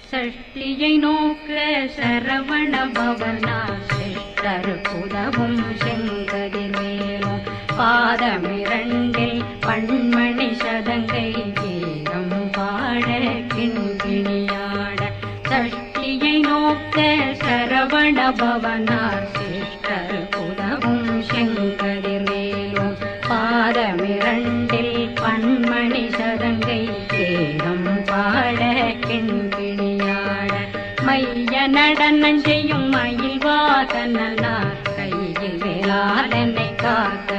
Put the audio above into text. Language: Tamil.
சஷ்டியை நோக்க சரவண பவனா சிஷ்டர் புதவும் செங்கதிர்வேலும் பாதமிரண்டில் பண்மணி சதங்கை கீதம் பாட கிண்கிணியாட சஷ்டியை நோக்க சரவண பவனார் சிஷ்டர் புதவும் செங்கதிர்வேலும் பாதமிரண்டில் பண்மணி சதங்கை கீதம் பாட கிண்கிணியாட மைய நடனம் செய்யும் மயில் வாகனார் கையில் வேளாளனை காக்க